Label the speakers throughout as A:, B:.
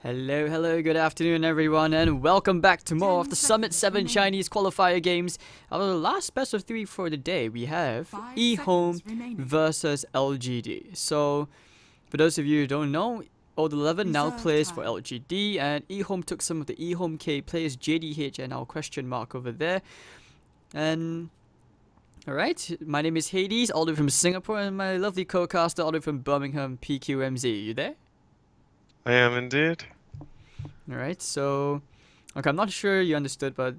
A: Hello, good afternoon everyone, and welcome back to more of the Summit 7 Chinese Qualifier games. Our last best of 3 for the day, we have EHOME versus LGD. So, for those of you who don't know, Old 11 now plays for LGD, and EHOME took some of the EHOME K players, JDH and our question mark over there. And, alright, my name is Hades, all the way from Singapore, and my lovely co-caster all the way from Birmingham, PQMZ. You there?
B: I am indeed.
A: Alright, so okay, I'm not sure you understood, but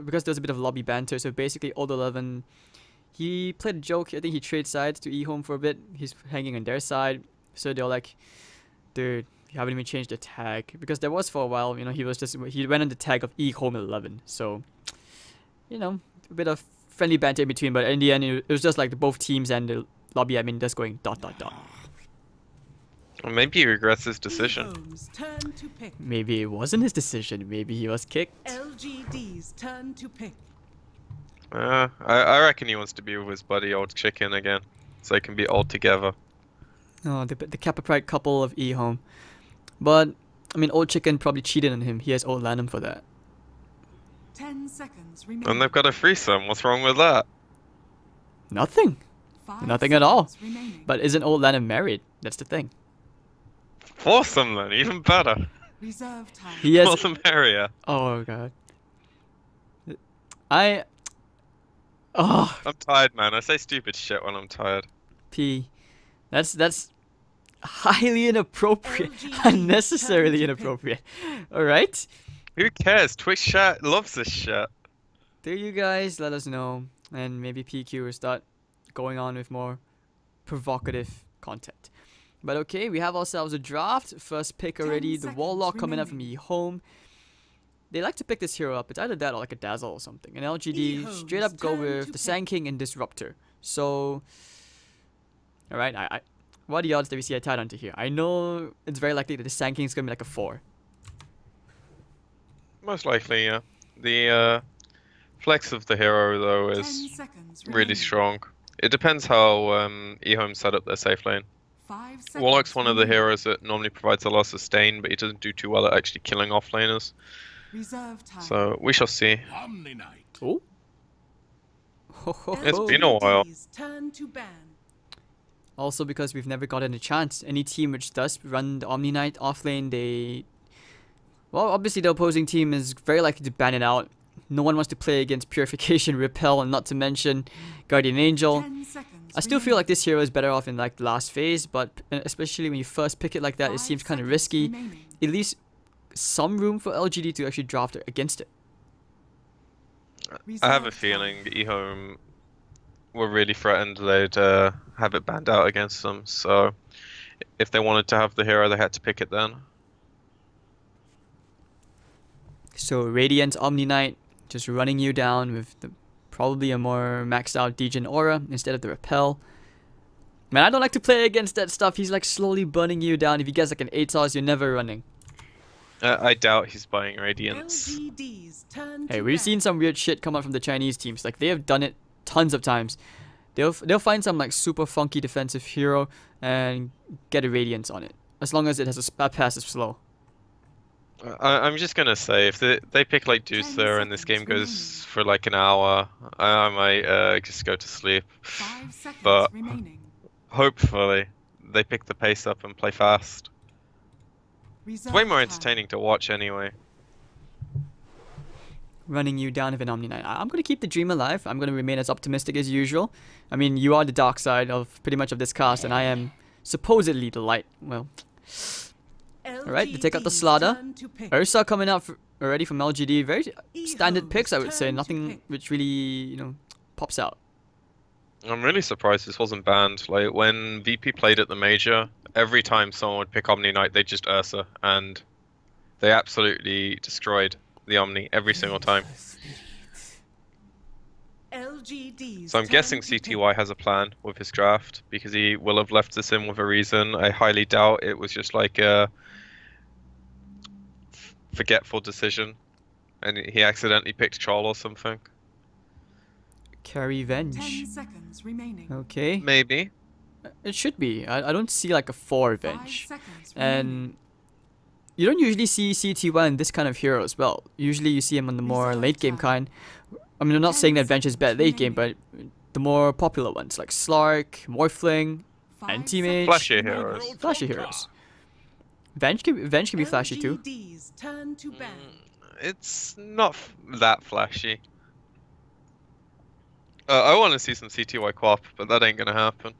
A: because there's a bit of lobby banter, so basically Old 11, he played a joke. I think he traded sides to EHOME for a bit. He's hanging on their side, so they're like, dude, you haven't even changed the tag, because there was for a while, you know, he went on the tag of EHOME 11, so you know, a bit of friendly banter in between, but in the end it was just like both teams and the lobby admin just going ...
B: Well, maybe he regrets his decision.
A: Maybe it wasn't his decision. Maybe he was kicked.
C: LGD's turn to pick.
B: I reckon he wants to be with his buddy Old Chicken again, so they can be all together.
A: Oh, the Kappa Pride couple of EHOME. But I mean, Old Chicken probably cheated on him. He has Old Lanham for that.
C: 10 seconds remaining.
B: And they've got a threesome. What's wrong with that?
A: Nothing. Nothing at all.
C: Remaining.
A: But isn't Old Lanham married? That's the thing.
B: Foursome then, even better.
C: Reserve time.
A: He has.
B: More the merrier.
A: Oh god. Oh.
B: I'm tired, man. I say stupid shit when I'm tired.
A: P. That's highly inappropriate. Unnecessarily inappropriate. Alright?
B: Who cares? Twitch chat loves this shit.
A: There you guys, let us know. And maybe PQ will start going on with more provocative content. But okay, we have ourselves a draft. First pick already, the Warlock coming up from EHOME. They like to pick this hero up. It's either that or like a Dazzle or something. And LGD straight up go with the Sand King and Disruptor. So, alright, what are the odds that we see a tied onto here? I know it's very likely that the Sand King is going to be like a 4.
B: Most likely, yeah. The flex of the hero, though, is really strong. It depends how EHOME set up their safe lane. Warlock's one of the heroes that normally provides a lot of sustain, but he doesn't do too well at actually killing offlaners. So we shall see.
A: Oh.
B: It's been a while.
A: Also because we've never gotten a chance. Any team which does run the Omni Knight offlane, well, obviously the opposing team is very likely to ban it out. No one wants to play against Purification, Repel, and not to mention Guardian Angel. I still feel like this hero is better off in like the last phase, but especially when you first pick it like that, it seems kind of risky. It leaves some room for LGD to actually draft against it.
B: I have a feeling EHOME were really threatened they'd have it banned out against them, so if they wanted to have the hero, they had to pick it then.
A: So Radiant Omni Knight just running you down with probably a more maxed out Degen Aura instead of the Repel. Man, I don't like to play against that stuff. He's like slowly burning you down. If he gets like an 8-stars, you're never running.
B: I doubt he's buying Radiance.
A: Hey, we've seen some weird shit come out from the Chinese teams. Like, they have done it tons of times. They'll find some like super funky defensive hero and get a Radiance on it, as long as it has a passive slow.
B: I'm just gonna say, if they pick like Deucer and this game goes for like an hour, I might just go to sleep. But hopefully they pick the pace up and play fast. It's way more entertaining to watch anyway.
A: Running you down with an Omni Knight. I'm gonna keep the dream alive. I'm gonna remain as optimistic as usual. I mean, you are the dark side of pretty much of this cast, and I am supposedly the light. Well. Alright, they take out the Slaughter. Ursa coming out already from LGD. Very standard picks, I would say. Nothing which really, you know, pops out.
B: I'm really surprised this wasn't banned. Like, when VP played at the Major, every time someone would pick Omni Knight, they'd just Ursa. And they absolutely destroyed the Omni every single time. So I'm guessing CTY has a plan with his draft, because he will have left this in with a reason. I highly doubt it was just like a forgetful decision and he accidentally picked Troll or something.
A: Carry Venge.
C: 10 seconds remaining.
A: Okay.
B: Maybe.
A: It should be. I don't see like a 4 Venge. And you don't usually see CTY in this kind of hero as well. Usually you see him on the more late game kind. I mean, I'm not saying that Venge is bad late game, but the more popular ones like Slark, Morphling, Anti-Mage.
B: Flashy heroes.
A: Flashy heroes. Venge can be flashy too.
C: LGD's turn to ban.
B: It's not that flashy. I want to see some CTY Quap, but that ain't gonna happen.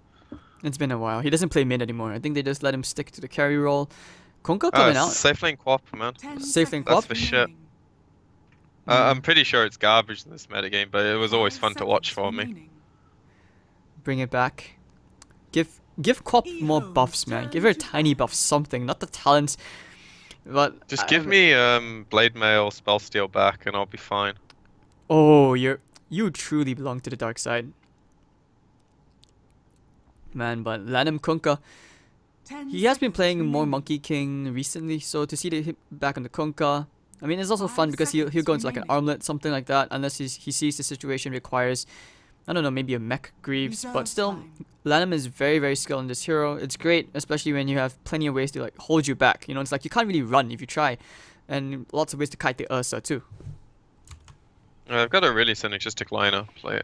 A: It's been a while. He doesn't play mid anymore. I think they just let him stick to the carry role. Kunkka coming out.
B: Safe lane Quap, man.
A: Safe lane
B: That's
A: Quap?
B: for shit. I'm pretty sure it's garbage in this metagame, but it was always fun to watch for me.
A: Bring it back. Give Quap more buffs, man. Give her a tiny buff, something, not the talents. But
B: just give me Blade Mail, Spell Steal back, and I'll be fine.
A: Oh, you truly belong to the dark side, man. But Lanham Kunkka, he has been playing more Monkey King recently, so to see him back on the Kunkka, I mean, it's also fun because he'll go into like an armlet, something like that, unless he sees the situation requires, I don't know, maybe a mech Greaves. But still, Lanham is very, very skilled in this hero. It's great, especially when you have plenty of ways to like hold you back. You know, it's like you can't really run if you try, and lots of ways to kite the Ursa too.
B: I've got a really synergistic lineup. Like,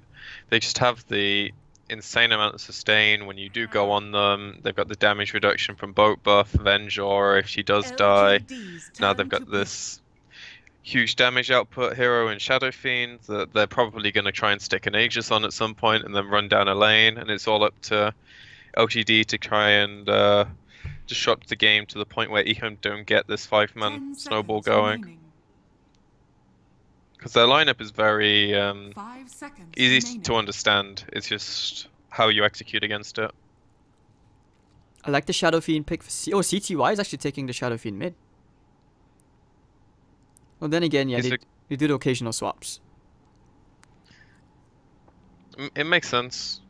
B: they just have the insane amount of sustain when you do go on them. They've got the damage reduction from boat buff, Venge, or if she does die. Now they've got this huge damage output hero in Shadow Fiend that they're probably going to try and stick an Aegis on at some point and then run down a lane, and it's all up to LGD to try and disrupt the game to the point where EHOME don't get this 5-man snowball going. Because their lineup is very easy to understand. It's just how you execute against it.
A: I like the Shadow Fiend pick for CTY is actually taking the Shadow Fiend mid. Well, then again, yeah, they do the occasional swaps.
B: It makes sense.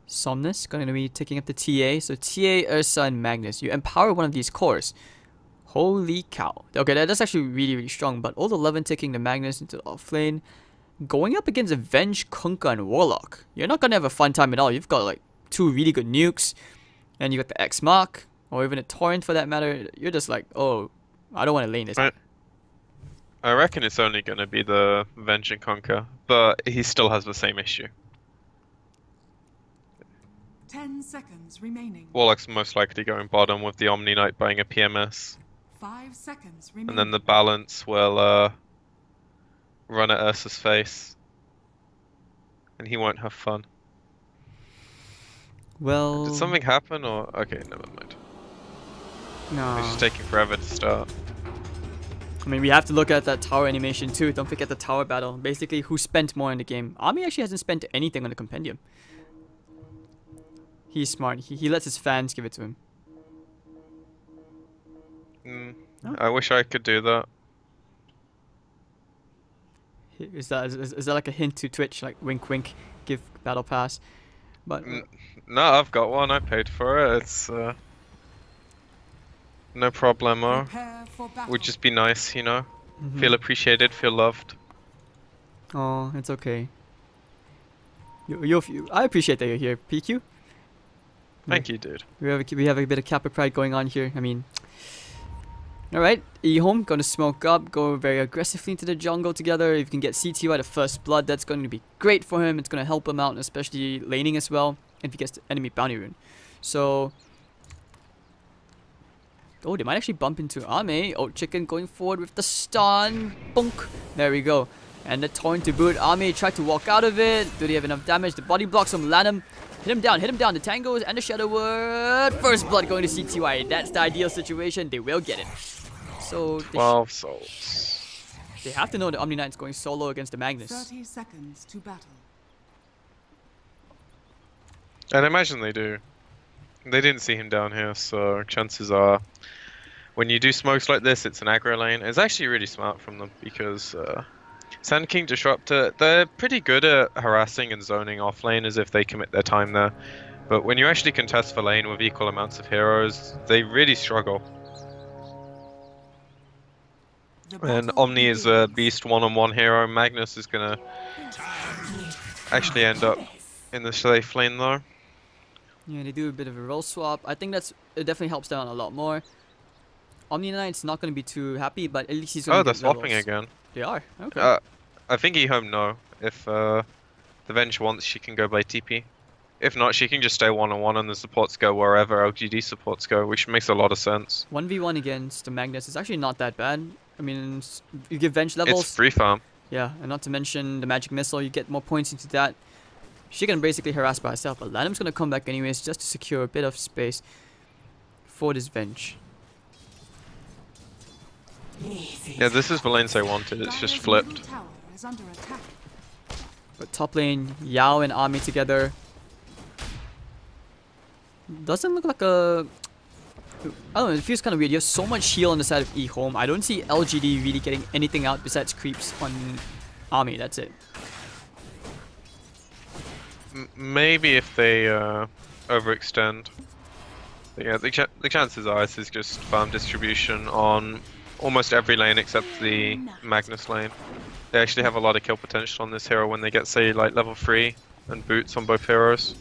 A: Somnus going to be taking up the TA. So TA, Ursa, and Magnus. You empower one of these cores. Holy cow. Okay, that's actually really, really strong. But all 11 taking the Magnus into the offlane. Going up against Avenge, Kunkka, and Warlock. You're not going to have a fun time at all. You've got like 2 really good nukes. And you got the X-Mark. Or even a Torrent for that matter. You're just like, oh, I don't want to lane this.
B: I reckon it's only going to be the Venge and Kunkka. But he still has the same issue.
C: 10 seconds remaining.
B: Warlock's most likely going bottom with the Omni Knight buying a PMS.
C: 5 seconds remaining.
B: And then the balance will run at Ursa's face. And he won't have fun.
A: Well...
B: Did something happen or... Okay, never mind.
A: No.
B: It's just taking forever to start.
A: I mean, we have to look at that tower animation too. Don't forget the tower battle. Basically, who spent more in the game. Ami actually hasn't spent anything on the compendium. He's smart. He lets his fans give it to him.
B: Oh. I wish I could do that.
A: Is that like a hint to Twitch? Like wink wink, give battle pass? But
B: no, I've got one. I paid for it. It's no problemo. Would just be nice, you know. Feel appreciated, feel loved.
A: Oh, it's okay. I appreciate that you're here, PQ.
B: Thank you, dude.
A: We have a bit of Kappa pride going on here. I mean, all right. EHOME going to smoke up, go very aggressively into the jungle together. If you can get CTY the first blood, that's going to be great for him. It's going to help him out, especially laning as well. If he gets the enemy bounty rune, so. Oh, they might actually bump into Ame. Oh, Chicken going forward with the stun. Bonk. There we go. And the torrent to boot. Ame tried to walk out of it. Do they have enough damage? The body blocks from Lanham. Hit him down, hit him down. The tangos and the Shadow Word. First blood going to CTY. That's the ideal situation. They will get it. So
B: 12 souls.
A: They have to know the Omni Knight's going solo against the Magnus.
C: 30 seconds to battle.
B: And I imagine they do. They didn't see him down here, so chances are when you do smokes like this, it's an aggro lane. It's actually really smart from them because Sand King Disruptor, they're pretty good at harassing and zoning off laners if they commit their time there. But when you actually contest for lane with equal amounts of heroes, they really struggle. And Omni is a beast one-on-one hero. Magnus is gonna actually end up in the safe lane though.
A: Yeah, they do a bit of a role swap. I think it definitely helps them out a lot more. Omni Knight's not going to be too happy, but at least he's
B: Oh,
A: going to
B: they're
A: get
B: swapping
A: levels.
B: again.
A: They are? Okay.
B: I think EHOME no. If the Venge wants, she can go by TP. If not, she can just stay one-on-one and the supports go wherever LGD supports go, which makes a lot of sense.
A: 1v1 against the Magnus is actually not that bad. I mean, you give Venge levels.
B: It's free farm.
A: Yeah, and not to mention the magic missile, you get more points into that. She can basically harass by herself, but Lanham's going to come back anyways just to secure a bit of space for this Venge.
B: Yeah, this is the lanes they wanted, it's just flipped.
C: Dire's middle tower is under attack.
A: But top lane, Yao and Ami together. Doesn't look like a... I don't know, it feels kind of weird. You have so much heal on the side of EHOME. I don't see LGD really getting anything out besides creeps on Ami, that's it.
B: Maybe if they overextend. But yeah, the chances are this is just farm distribution on almost every lane except the Magnus lane. They actually have a lot of kill potential on this hero when they get, say, like level 3 and boots on both heroes.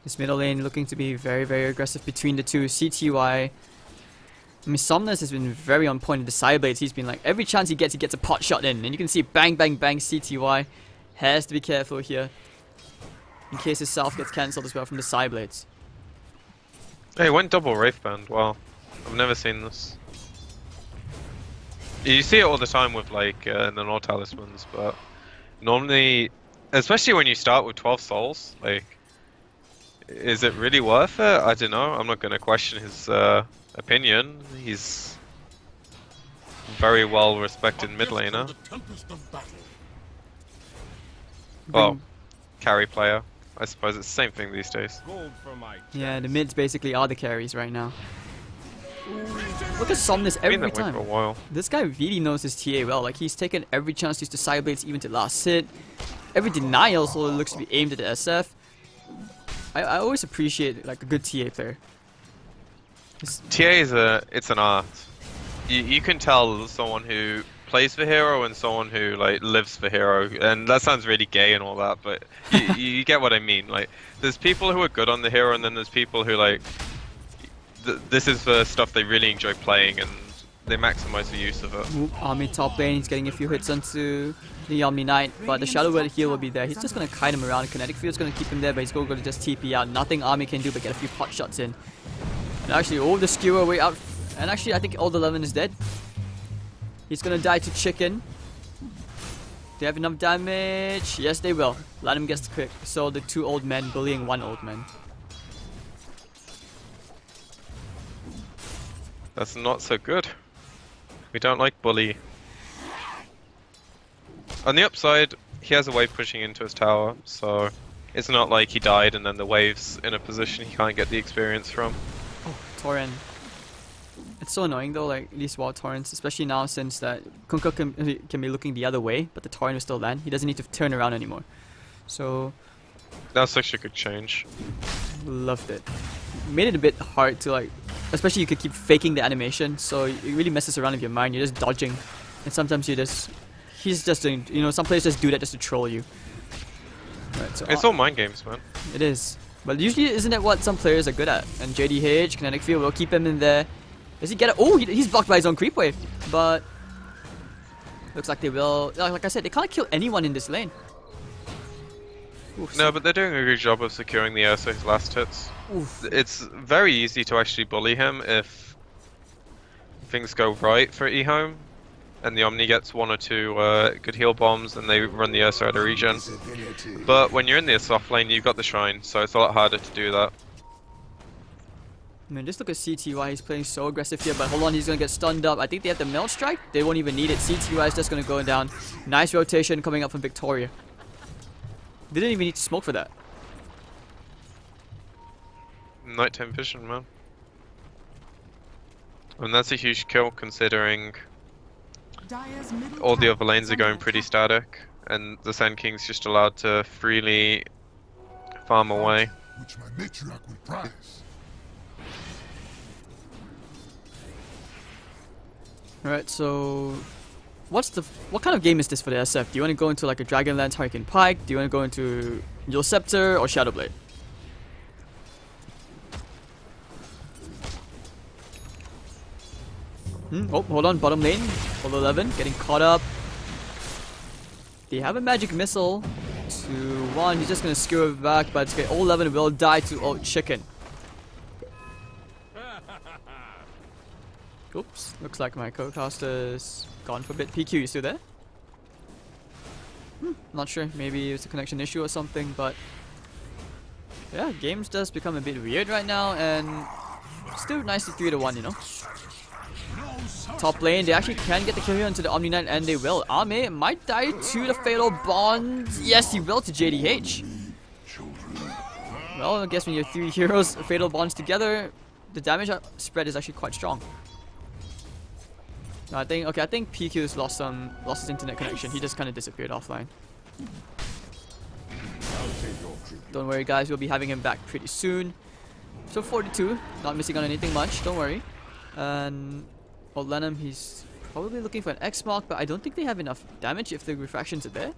A: This middle lane looking to be very, very aggressive between the two. CTY. I mean, Somnus has been very on point with the side blades. He's been like, every chance he gets a pot shot in. And you can see bang, bang, bang, CTY. Has to be careful here. In case his self gets cancelled as well from the side blades.
B: Hey, went double Wraith Band, wow. I've never seen this. You see it all the time with like the Nord Talismans, but normally, especially when you start with 12 souls, like, is it really worth it? I don't know. I'm not going to question his opinion. He's very well respected mid laner. Well, carry player. I suppose it's the same thing these days.
A: Yeah, the mids basically are the carries right now. Look at Somnus every
B: Been that way
A: time.
B: for a while.
A: This guy really knows his TA well. Like, he's taken every chance to use the side blades even to last hit. Every deny also looks to be aimed at the SF. I always appreciate like a good TA player.
B: TA is it's an art. You can tell someone who plays for hero and someone who like lives for hero, and that sounds really gay and all that, but you get what I mean. Like, there's people who are good on the hero, and then there's people who like this is the stuff they really enjoy playing, and they maximize the use of it.
A: Ooh, Ami top lane, he's getting a few hits onto the Omni Knight, but the Shadow Word heal will be there. He's just going to kite him around. Kinetic Field's going to keep him there, but he's going to just TP out. Nothing Ami can do but get a few pot shots in. And actually, oh, the skewer way out. And actually, I think Old 11 is dead. He's going to die to Chicken. Do they have enough damage? Yes, they will. Lanham gets the quick. So the two old men bullying one old man.
B: That's not so good. We don't like bully. On the upside, he has a wave pushing into his tower, so it's not like he died and then the wave's in a position he can't get the experience from.
A: Oh, Torrent. It's so annoying though, like these wild torrents, especially now since that Kunkka can be looking the other way, but the torrent will still land. He doesn't need to turn around anymore. So
B: That's such a good change.
A: loved it. Made it a bit hard to like, especially you could keep faking the animation, so it really messes around with your mind. You're just dodging, and sometimes he's just doing, you know, some players just do that just to troll you. Right, so
B: It's all mind games, man.
A: it is. But usually isn't that what some players are good at? And JDH, Kinetic Field will keep him in there. Does he get it? Oh, he's blocked by his own creep wave. But looks like they will, like I said, they can't kill anyone in this lane. Oof,
B: No, but they're doing a good job of securing the Ursa's last hits.
A: oof.
B: It's very easy to actually bully him if things go right for EHOME, and the Omni gets one or two good heal bombs, and they run the Ursa out of regen. But when you're in the soft lane, you've got the Shrine, so it's a lot harder to do that.
A: I mean, just look at CTY, he's playing so aggressive here, but hold on, he's gonna get stunned up. I think they have the Melt Strike, they won't even need it. CTY is just gonna go down. Nice rotation coming up from Victoria. They didn't even need to smoke for that.
B: Nighttime vision, man. And that's a huge kill considering
C: Dire's middle
B: all the
C: tower
B: other lanes
C: is
B: are going
C: under
B: pretty
C: attack.
B: static, and the Sand King's just allowed to freely farm away.
D: Which my matriarch would prize.
A: Alright, so what kind of game is this for the SF? Do you want to go into like a Dragonlance Hurricane Pike? Do you want to go into Yule Scepter or Shadowblade? Oh, hold on, bottom lane. Ult 11 getting caught up. They have a magic missile to 1. He's just gonna skewer it back, but it's okay. Ult 11 will die to Ult Chicken. Oops, looks like my co-caster's gone for a bit. PQ, you still there? Not sure, maybe it's a connection issue or something, but yeah, games does become a bit weird right now, and still nicely 3-1, you know. Top lane, they actually can get the kill here into the Omni Knight, and they will. Ame might die to the Fatal Bond. Yes, he will to JDH. Well, I guess when you have 3 heroes, Fatal Bonds together, the damage spread is actually quite strong. No, I think PQ's lost his internet connection. He just kind of disappeared offline. Don't worry, guys. We'll be having him back pretty soon. So 42, not missing on anything much. Don't worry. And Lenham, he's probably looking for an X mark, but I don't think they have enough damage if the refractions are there.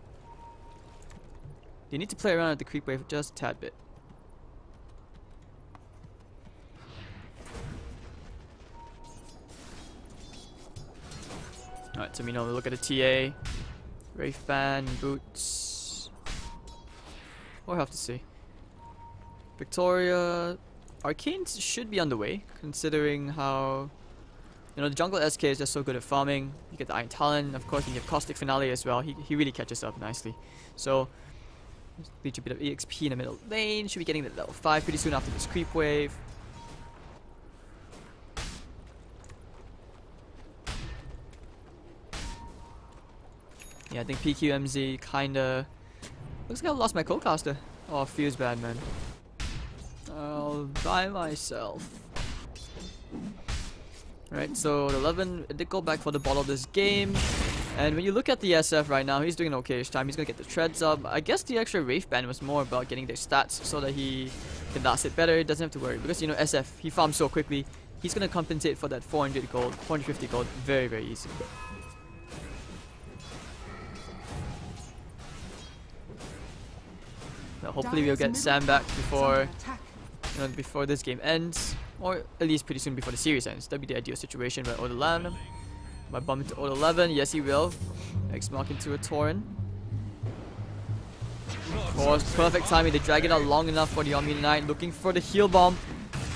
A: They need to play around with the creep wave just a tad bit. Alright, so we know, look at the TA. Wraith Band, Boots. We'll have to see. Victoria. Arcanes should be on the way, considering how, you know, the jungle SK is just so good at farming. You get the Iron Talon, of course, and you have Caustic Finale as well. He really catches up nicely. So, leech a bit of EXP in the middle lane. Should be getting the level 5 pretty soon after this creep wave. Yeah, I think PQMZ kinda looks like I lost my co-caster. Oh, feels bad, man. I'll by myself. Right, so 11 did go back for the bottle of this game. And when you look at the SF right now, he's doing an okayish time. He's gonna get the treads up. I guess the extra Wraith Band was more about getting their stats so that he can last it better. He doesn't have to worry because, you know, SF, he farms so quickly. He's gonna compensate for that 400 gold, 450 gold very, very easy. Now hopefully we'll get Sam back before, you know, before this game ends, or at least pretty soon before the series ends. That'd be the ideal situation. But Odolan might bump into Ult 11. Yes, he will. X mark into a Tauren. Of course, perfect timing. They drag it out long enough for the Omni Knight, looking for the heal bomb.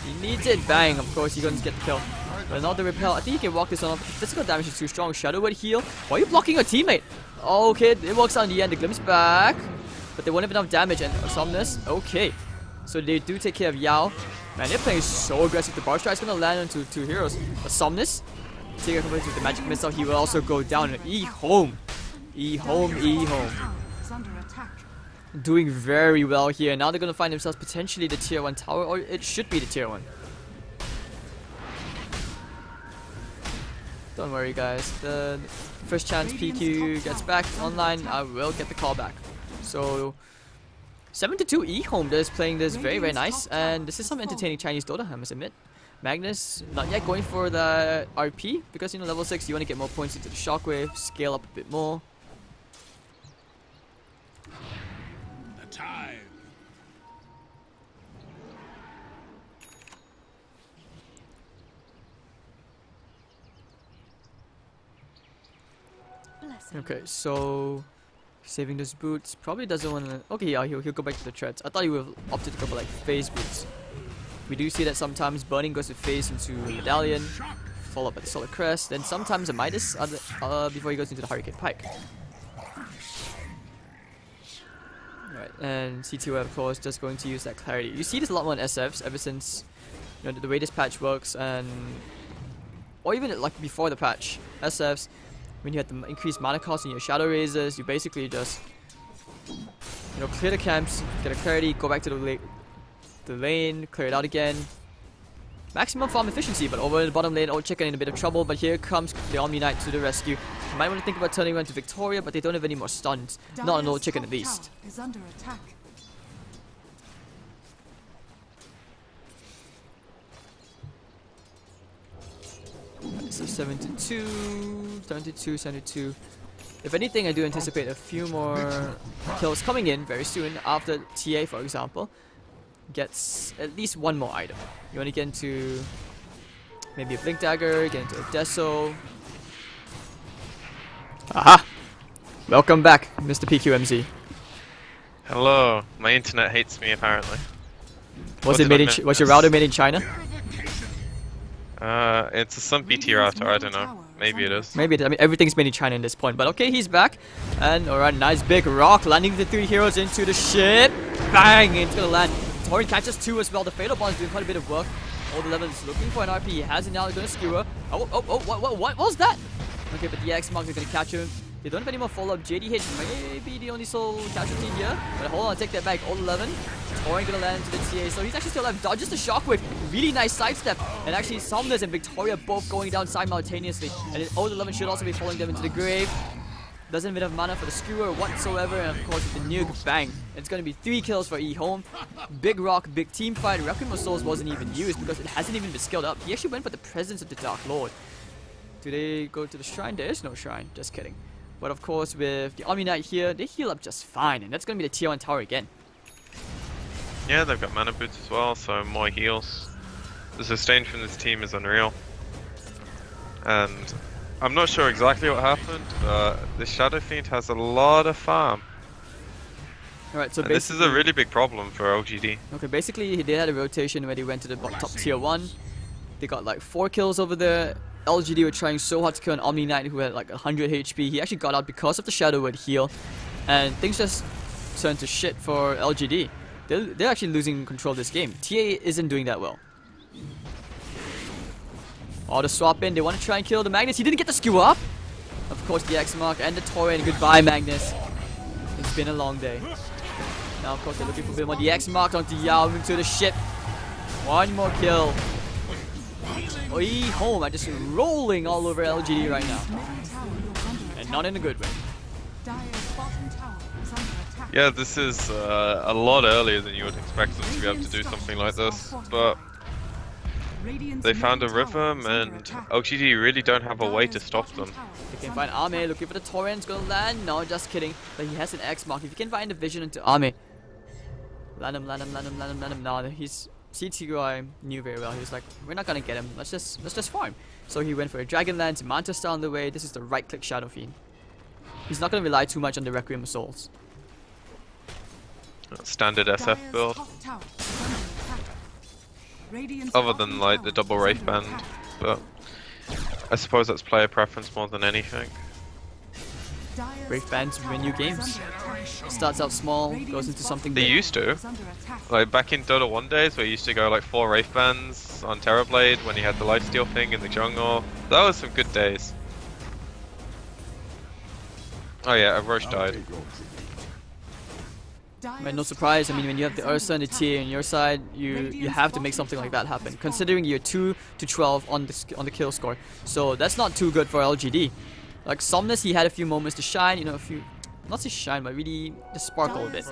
A: He needs it. Bang! Of course, he's going to get the kill. But not the repel. I think he can walk this one off. Physical damage is too strong. Shadow Word heal. Why are you blocking your teammate? Okay, it works out in the end. The glimpse back. But they won't have enough damage and Somnus. Okay. So they do take care of Yao. Man, they're playing so aggressive. The bar strike is going to land onto 2 heroes. But Somnus, take a with the magic missile, he will also go down. EHOME. EHOME, EHOME. Doing very well here. Now they're going to find themselves potentially the tier 1 tower, or it should be the tier 1. Don't worry, guys. The first chance PQ gets back online, I will get the call back. So 7-2 EHOME is playing this very, very nice, and this is some entertaining Chinese Dota, I must admit. Magnus not yet going for the RP because, you know, level 6 you want to get more points into the shockwave, scale up a bit more.
D: The time.
A: Okay, so saving those boots, probably doesn't want to. Okay, yeah, he'll go back to the treads. I thought he would have opted to go for like phase boots. We do see that sometimes burning goes with phase into medallion, followed by the solid crest, then sometimes a Midas before he goes into the hurricane pike. Right, and CTO of course just going to use that clarity. You see this a lot more in SFs ever since, you know, the way this patch works, and or even like before the patch. SFs, when you had the increased mana cost in your Shadow Razors, you basically just, you know, clear the camps, get a clarity, go back to the lane, clear it out again. Maximum farm efficiency, but over in the bottom lane, Old Chicken in a bit of trouble, but here comes the Omni Knight to the rescue. You might want to think about turning around to Victoria, but they don't have any more stuns. Not an Old Chicken at least.
C: Is under attack.
A: So 7-2, 72, 72. If anything, I do anticipate a few more kills coming in very soon after TA, for example, gets at least one more item. You want to get into Maybe a Blink Dagger, get into a Deso. Aha! Welcome back, Mr. PQMZ.
B: Hello. My internet hates me apparently.
A: Was your router made in China?
B: It's some BT router. I don't know. Maybe it is.
A: Maybe I mean everything's made in China in this point. But okay, he's back, and alright, nice big rock landing the 3 heroes into the ship. Bang! It's gonna land. Torrent catches 2 as well. The Fatal Bond is doing quite a bit of work. Old 11 is looking for an RP. He has it now. He's gonna skewer. Oh, what was that? Okay, but the X marks are gonna catch him. They don't have any more follow-up. JDH may be the only sole casualty here. But hold on, take that back. Old 11. Torrent gonna land into the TA. So he's actually still alive. Dodges the shockwave. Really nice sidestep. And actually, Somnus and Victoria both going down simultaneously. And Old 11 should also be following them into the grave. Doesn't have enough mana for the skewer whatsoever. And of course, with the nuke, bang. It's gonna be 3 kills for EHOME. Big rock, big team fight. Requiem of Souls wasn't even used because it hasn't even been scaled up. He actually went for the presence of the Dark Lord. Do they go to the shrine? There is no shrine. Just kidding. But of course, with the Omni Knight here, they heal up just fine. And that's going to be the tier 1 tower again.
B: Yeah, they've got mana boots as well, so more heals. The sustain from this team is unreal. And I'm not sure exactly what happened, but the Shadow Fiend has a lot of farm.
A: Alright, so
B: this is a really big problem for LGD.
A: Okay, basically they had a rotation where they went to the top tier 1. They got like 4 kills over there. LGD were trying so hard to kill an Omni Knight who had like 100 HP. He actually got out because of the Shadow Word heal. And things just turned to shit for LGD. They're actually losing control of this game. TA isn't doing that well. Oh, the swap in. They want to try and kill the Magnus. He didn't get the skew up. Of course, the X mark and the Torrent. Goodbye, Magnus. It's been a long day. Now, of course, they're looking for a bit more. The X mark onto Yao into the ship. 1 more kill. EHOME are just rolling all over LGD right now. And not in a good way.
B: Yeah, this is a lot earlier than you would expect them to be able to do something like this. But they found a rhythm, and LGD really don't have a way to stop them.
A: They can find Ame looking for the Torrent's gonna land. No, just kidding. But he has an X mark. If you can find the vision into Ame. Land him. No, he's... CTUI knew very well. He was like, we're not gonna get him. Let's just farm. So he went for a Dragonlance, Manta Star on the way. This is the right-click Shadow Fiend. He's not gonna rely too much on the Requiem of Souls.
B: Standard SF build. Other than like the double Wraith Band, but I suppose that's player preference more than anything.
A: Wraith Bands win you games. Starts out small, goes into something big.
B: They used to. Like back in Dota 1 days, where you used to go like 4 Wraith Bands on Terrorblade when you had the lifesteal thing in the jungle. That was some good days. Oh yeah, Roche died.
A: Man, no surprise. I mean, when you have the Ursa and the TA on your side, you have to make something like that happen. Considering you're 2 to 12 on the kill score, so that's not too good for LGD. Like Somnus, he had a few moments to shine, you know, a few, not to shine, but really just sparkle a bit.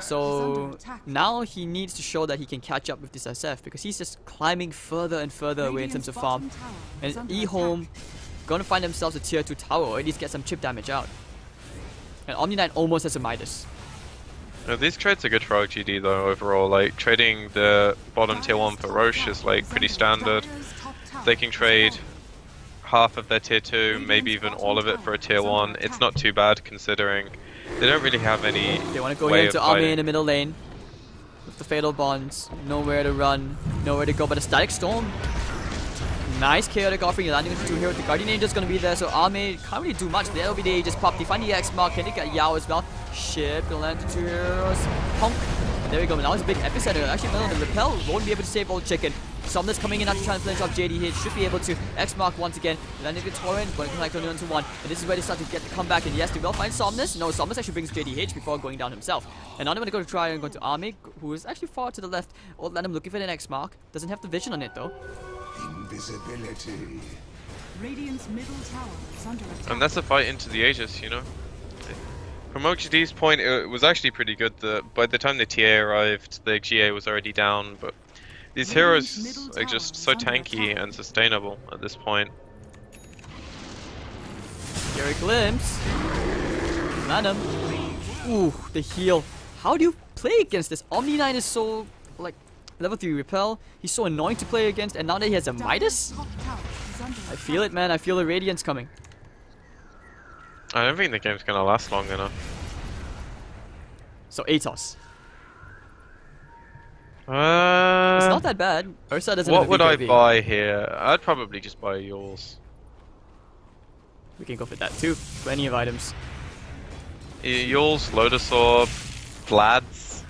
A: So now he needs to show that he can catch up with this SF because he's just climbing further and further away in terms of farm. And EHOME gonna find themselves a tier 2 tower or at least get some chip damage out. And Omni Knight almost has a Midas.
B: No, these trades are good for LGD though overall. Like trading the bottom tier 1 for Roche is like pretty standard. They can trade half of their tier 2, maybe even all of it for a tier 1. It's not too bad considering they don't really have any.
A: They want to go here into Ame in the middle lane with the Fatal Bonds. Nowhere to run, nowhere to go but a Static Storm. Nice chaotic offering, landing with 2 heroes. The Guardian Angel is going to be there, so Ame can't really do much. The LBD just popped. They find the X mark. Can they get Yao as well? Ship gonna land to 2 heroes. Honk. There we go. Now it's a big epicenter. Actually, the Repel won't be able to save Old Chicken. Somnus coming in after trying to flinch off JD Should be able to X mark once again. Landing the Torrent, going to connect only 1-1. And this is where they start to get the comeback. And yes, they will find Somnus. No, Somnus actually brings JDH before going down himself. And now I'm going to go to try and go to Ame, who is actually far to the left. Old Lanham looking for an X mark. Doesn't have the vision on it though.
D: Invisibility.
C: Radiant's middle tower is under attack.
B: And that's a fight into the Aegis, you know. From OGD's point, it was actually pretty good that by the time the TA arrived, the GA was already down, but these heroes are just so tanky and sustainable at this point.
A: Here a glimpse. Lanham. Ooh, the heal. How do you play against this? Omni Knight is so, like, Level 3 repel. He's so annoying to play against, and now that he has a Midas, I feel it, man. I feel the Radiance coming.
B: I don't think the game's gonna last long enough.
A: So Atos. It's
B: It's
A: not that bad. Ursa doesn't
B: What
A: have a
B: would I
A: VKB.
B: buy here? I'd probably just buy yours.
A: We can go for that too. Plenty of items.
B: Yours, Lotus Orb, Vlad's,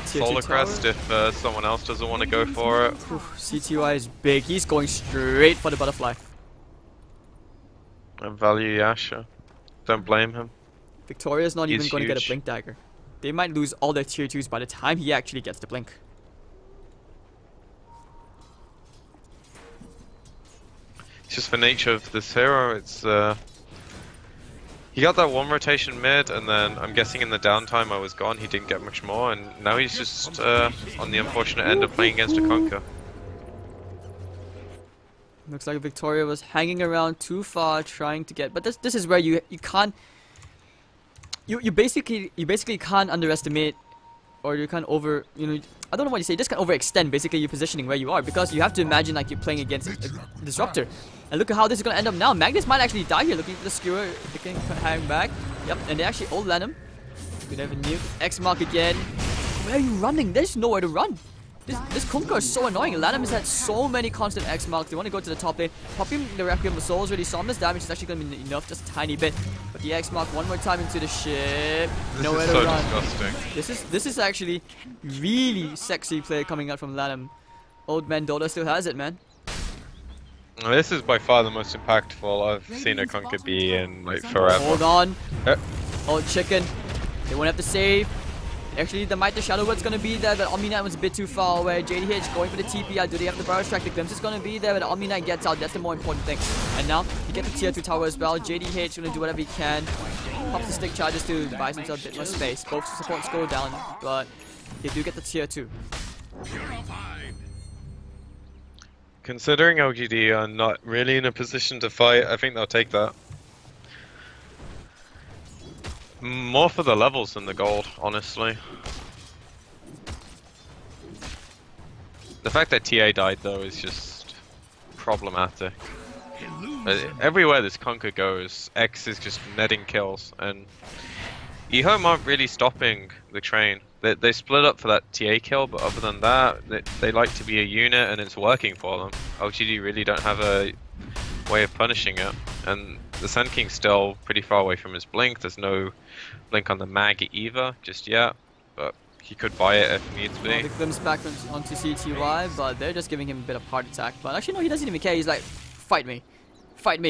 A: Tier 2
B: Solar Crest
A: tower.
B: if someone else doesn't want to go for it.
A: Oof, CTY is big. He's going straight for the butterfly.
B: And value Yasha. Don't blame him.
A: Victoria's not even
B: He's
A: going to get a
B: huge.
A: blink dagger. They might lose all their tier 2s by the time he actually gets the blink.
B: It's just the nature of this hero. It's he got that one rotation mid, and then I'm guessing in the downtime I was gone, he didn't get much more, and now he's just on the unfortunate end of playing against a conquer.
A: Looks like Victoria was hanging around too far, trying to get. But this is where you can't. You basically can't underestimate, or you can't over. I don't know what you say. You just can't overextend basically your positioning where you are, because you have to imagine like you're playing against a disruptor. And look at how this is gonna end up now. Magnus might actually die here, looking for the skewer. They can hang back. Yep, and they actually ult land him. We never knew. X mark again. Where are you running? There's nowhere to run. This Kunkka is so annoying. Lanham has had so many constant X marks. They want to go to the top lane. Popping the Requiem of Souls already saw him. This damage is actually going to be enough, just a tiny bit. But the X mark one more time into the ship.
B: This
A: Nowhere
B: is
A: to
B: so
A: run.
B: disgusting.
A: This is actually really sexy play coming out from Lanham. Old man Dota still has it, man.
B: This is by far the most impactful I've seen a conquer be in like forever.
A: Hold on.
B: Uh,
A: Old chicken. They won't have to save. Actually, the Might the Shadow Word's gonna be there, but Omni-Knight was a bit too far away. JDH going for the TP out. Do they have the Burrow Strike? The Glimpse is gonna be there, but Omni-Knight gets out. That's the more important thing. And now, he gets the tier 2 tower as well. JDH gonna do whatever he can. Pops the stick charges to buy himself a bit more space. Both supports go down, but they do get the tier 2.
D: Purified.
B: Considering LGD are not really in a position to fight, I think they'll take that. More for the levels than the gold, honestly. The fact that TA died though is just problematic. Everywhere this conquer goes, X is just netting kills, and EHOME aren't really stopping the train. They split up for that TA kill, but other than that, they like to be a unit and it's working for them. LGD really don't have a way of punishing it, and the Sand King's still pretty far away from his blink. There's no blink on the mag either just yet, but he could buy it if needs be.
A: Well, the Glimpse back onto CTY, but they're just giving him a bit of heart attack. But actually, no, he doesn't even care. He's like, fight me,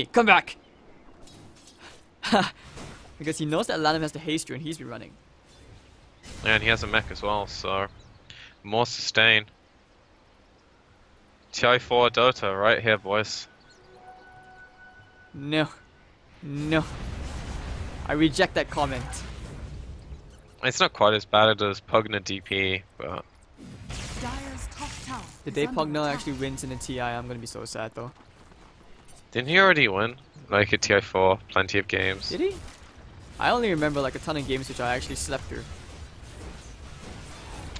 A: come back. Because he knows that Lanham has the haste and he's been running.
B: And he has a mech as well, so more sustain. TI4 Dota right here, boys.
A: No. I reject that comment.
B: It's not quite as bad as Pugna DP, but
C: Dire's top tower
A: The
C: is
A: day
C: under
A: Pugno
C: attack.
A: actually wins in the TI, I'm gonna be so sad though.
B: didn't he already win? Like a TI4, plenty of games.
A: Did he? I only remember like a ton of games which I actually slept through.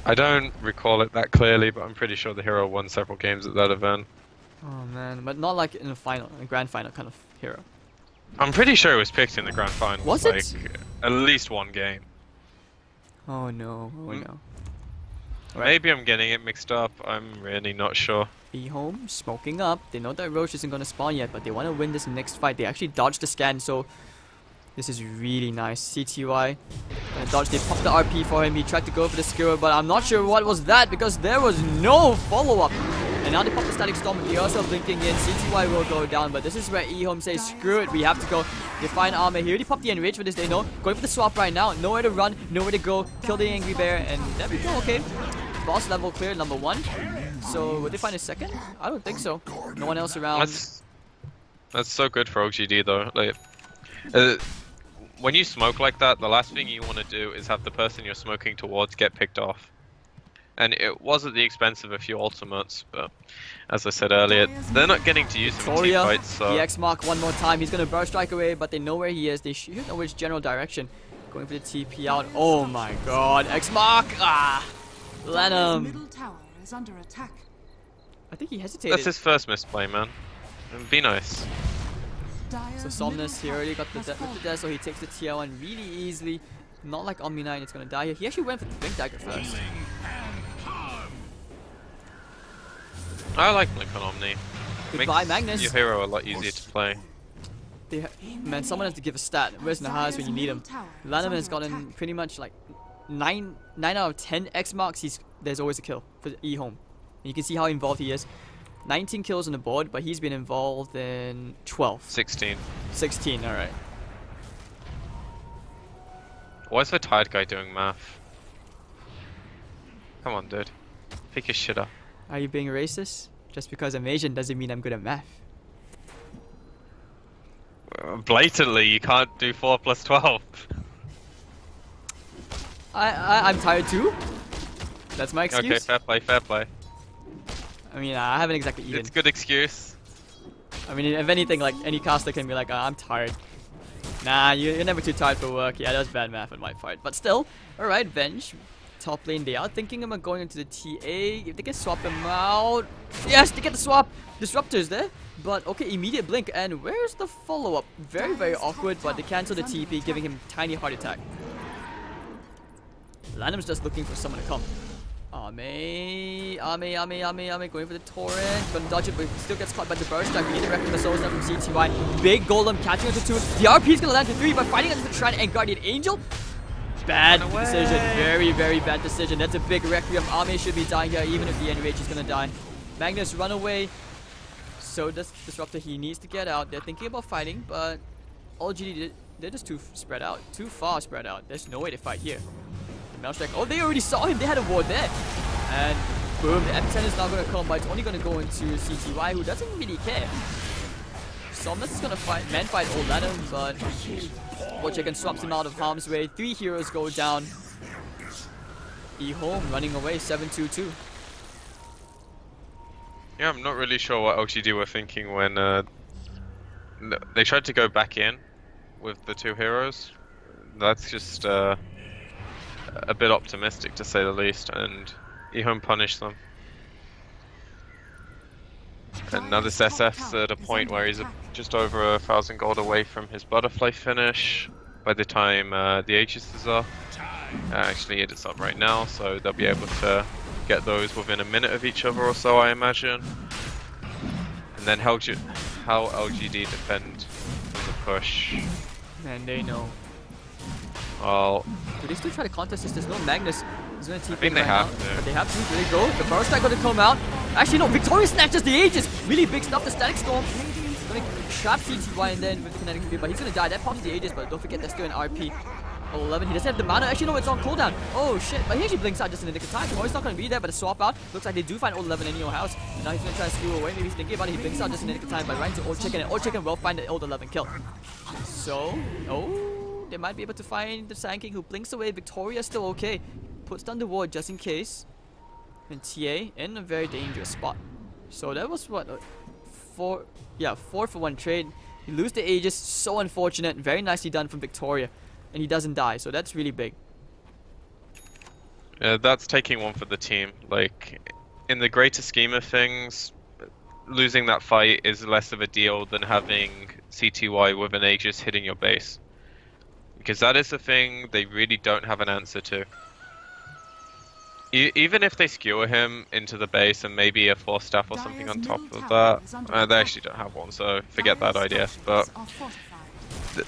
B: I don't recall it that clearly, but I'm pretty sure the hero won several games at that event.
A: Oh man, but not like in a final, a grand final kind of hero.
B: I'm pretty sure it was picked in the grand final.
A: Was
B: like,
A: it?
B: At least one game.
A: Oh no, oh no. Right.
B: Maybe I'm getting it mixed up. I'm really not sure.
A: EHOME smoking up. They know that Roche isn't gonna spawn yet, but they want to win this next fight. They actually dodged the scan, so this is really nice. CTY gonna dodge. They popped the RP for him. He tried to go for the skewer, but I'm not sure what was that because there was no follow-up. And now they pop the static storm. They also blinking in. CTY will go down, but this is where EHOME says, screw it, we have to go. They find armor. He already popped the enrage for this. They know. Going for the swap right now. Nowhere to run, nowhere to go. Kill the angry bear, and there we go. Okay. Boss level cleared, number 1. So would they find a second? I don't think so. No one else around.
B: That's so good for OGD though. Like, when you smoke like that, the last thing you want to do is have the person you're smoking towards get picked off. And it was at the expense of a few ultimates, but as I said earlier, they're not getting to use them in team
A: Victoria,
B: fights, so...
A: the X mark one more time. He's gonna burst strike away, but they know where he is. They should know which general direction. Going for the TP out. Oh my god, X mark! Ah! Lanham.
C: Middle tower is under attack.
A: I think he hesitated.
B: That's his first misplay, man. Be nice.
C: Dire's
A: So Somnus, he
C: middle
A: already got
C: tower
A: the
C: has
A: with the death, so he takes the TR1 really easily. Not like Omni 9, it's gonna die here. He actually went for the Blink Dagger first.
B: I like Blink on Omni.
A: Goodbye,
B: Makes
A: Magnus.
B: your hero a lot easier to play.
A: Man, someone has to give a stat. Where's Nahas when you need him? Lanham has gotten pretty much like 9 out of 10 X marks. There's always a kill for EHOME. And you can see how involved he is. 19 kills on the board, but he's been involved in 12.
B: 16.
A: 16, alright.
B: Why is the tired guy doing math? Come on, dude. Pick your shit up.
A: Are you being racist? Just because I'm Asian doesn't mean I'm good at math.
B: Blatantly, you can't do 4 plus 12.
A: I'm tired too. That's my excuse.
B: Okay, fair play, fair play.
A: I mean, I haven't exactly eaten.
B: It's a good excuse.
A: I mean, if anything, like any caster can be like, I'm tired. Nah, you're never too tired for work. Yeah, that was bad math on my part. But still, alright, Venge. Top lane, they are thinking about going into the TA. If they can swap him out. Yes, they get the swap. Disruptor's there. But okay, immediate blink. And where's the follow-up? Very, very awkward, but they cancel the TP, giving him tiny heart attack. Lanham's just looking for someone to come. Ame, going for the torrent. Gonna dodge it, but still gets caught by the burst strike. We need the Requiem of Souls now from CTY. Big Golem catching onto 2. The RP's gonna land to 3, but fighting against the Shrine and Guardian Angel. Bad decision. Very, very bad decision. That's a big Requiem. Ame should be dying here, even if the Enrage is gonna die. Magnus, run away. So does Disruptor. He needs to get out. They're thinking about fighting, but LGD, they're just too spread out. Too far spread out. There's no way to fight here. Strike. Oh, they already saw him. They had a ward there. And boom, the M10 is now going to come, but it's only going to go into CTY, who doesn't really care. Somnus is going to man fight old Lanham, but Chicken swaps him out of harm's way. 3 heroes go down. EHOME running away, 7-2-2.
B: Yeah, I'm not really sure what LGD were thinking when they tried to go back in with the 2 heroes. That's just a bit optimistic to say the least, and EHOME punished them. And now this SF's at a point where he's just over 1,000 gold away from his butterfly finish by the time the Aegis is up. Actually, it is up right now, so they'll be able to get those within a minute of each other or so, I imagine. And then how LGD defend from the push.
A: And they know.
B: Well,
A: do they still try to contest this? There's no Magnus. He's going to TP
B: I think they have to.
A: But they have to. There they go. The burst strike going to come out. Actually, no. Victoria snatches the Aegis. Really big stuff. The Static Storm. Going to trap CTY and then with the Kinetic Field. But he's going to die. That pops the Aegis. But don't forget, there's still an RP. 11. He doesn't have the mana. Actually, no. It's on cooldown. Oh, shit. But he actually blinks out just in the nick of time. Tomorrow's not going to be there. But a swap out. Looks like they do find old 11 in your house. And now he's going to try to screw away. Maybe he's thinking about it. He blinks out just in the nick of time. But right into Old Chicken. And Old Chicken will find the old 11 kill. So, they might be able to find the Sand King, who blinks away. Victoria's still okay. Puts down the ward just in case. And TA in a very dangerous spot. So that was what? 4 for 1 trade. You lose the Aegis. So unfortunate. Very nicely done from Victoria. And he doesn't die. So that's really big.
B: Yeah, that's taking one for the team. Like, in the greater scheme of things, losing that fight is less of a deal than having CTY with an Aegis hitting your base. Because that is the thing they really don't have an answer to. Even if they skewer him into the base and maybe a Force Staff or something on top of that, they actually don't have one, so forget that idea. But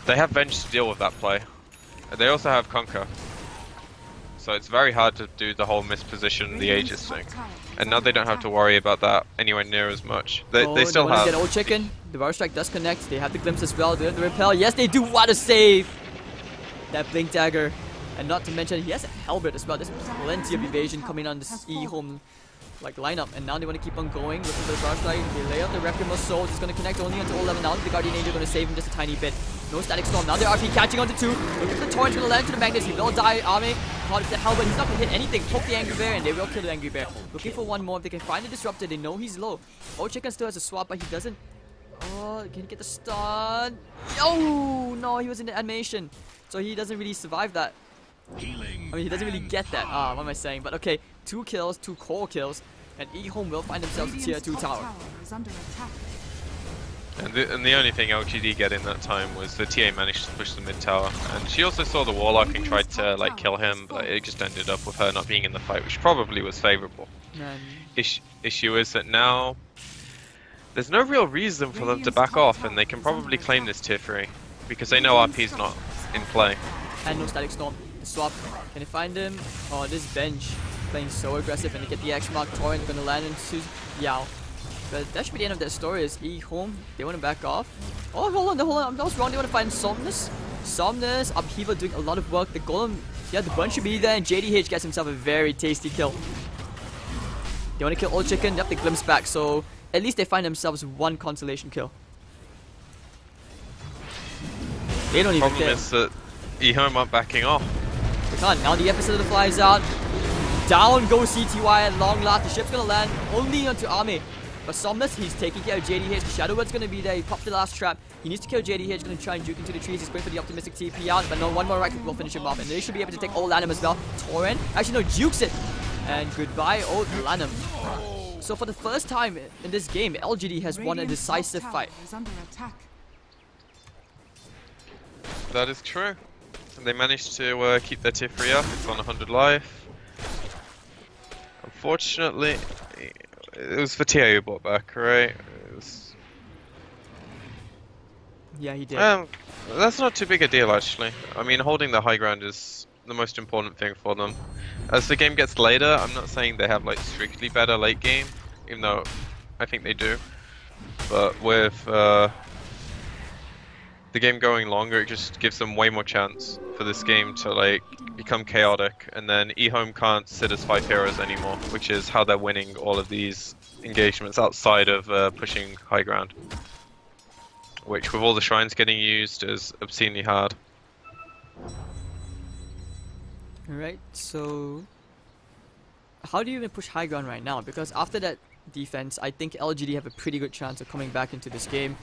B: they have Venge to deal with that play. They also have Conquer. So it's very hard to do the whole misposition the Aegis thing. And now they don't have to worry about that anywhere near as much. They still have...
A: Get Old Chicken. The Power Strike does connect. They have the Glimpse as well. They have the Repel. Yes, they do. What a save! That Blink Dagger. And not to mention, he has a Halberd as well. There's plenty of evasion coming on this EHOME lineup. And now they want to keep on going. Looking for the Power Strike. They lay out the Requiem of Souls. It's going to connect only until 11 now. The Guardian Angel going to save him just a tiny bit. No Static Storm. Now they're RP catching onto 2. Looking for the Torrent's going to land to the Magnus. He will die. Arme caught with the Halberd. He's not going to hit anything. Poke the Angry Bear and they will kill the Angry Bear. Looking for one more. If they can find the Disruptor, they know he's low. Old Chicken still has a swap, but he doesn't. Oh, can he get the stun? Oh, no, he was in the animation. So he doesn't really survive that. I mean, he doesn't really get that. What am I saying? But okay, 2 kills, 2 core kills, and EHOME will find themselves a tier 2 tower.
C: Is under attack.
B: And the only thing LGD get in that time was the TA managed to push the mid tower, and she also saw the Warlock and tried to like kill him, but it just ended up with her not being in the fight, which probably was favourable. Issue is that now there's no real reason for them to back off, and they can probably claim this tier 3 because they know RP's not in play.
A: And no static storm. The swap. Can they find him? Oh, this bench playing so aggressive, and they get the X mark. Torrent gonna land into Yao. But that should be the end of that story. Is EHOME, they want to back off. Oh, hold on, I was wrong. They want to find Somnus. Somnus, Upheaval doing a lot of work. The Golem, yeah, the bunch should be there, and JDH gets himself a very tasty kill. They want to kill Old Chicken. Yep, they glimpse back, so at least they find themselves 1 consolation kill. They don't even
B: Problem
A: care.
B: is that EHOME aren't backing off.
A: They can't. Now the epicenter flies out. Down goes CTY at long last. The ship's gonna land only onto Army. But Somnus, he's taking care of JDH. The Shadow Bird's gonna be there. He popped the last trap. He needs to kill JDH. Gonna try and juke into the trees. He's going for the optimistic TP out. But no, one more right click will finish him off. And they should be able to take Old Lanham as well. Torrent. Actually, no, jukes it. And goodbye, Old Lanham. So for the first time in this game, LGD has won a decisive fight.
C: Is under attack.
B: That is true. They managed to keep their tier 3 up. It's on 100 life. Unfortunately, it was for TA who bought back, right? It was...
A: Yeah, he did.
B: That's not too big a deal, actually. I mean, holding the high ground is the most important thing for them. As the game gets later, I'm not saying they have like strictly better late game, even though I think they do. But with the game going longer, it just gives them way more chance for this game to like become chaotic, and then EHOME can't sit as 5 heroes anymore, which is how they're winning all of these engagements outside of pushing high ground, which with all the shrines getting used is obscenely hard.
A: Alright, so how do you even push high ground right now? Because after that defense, I think LGD have a pretty good chance of coming back into this game.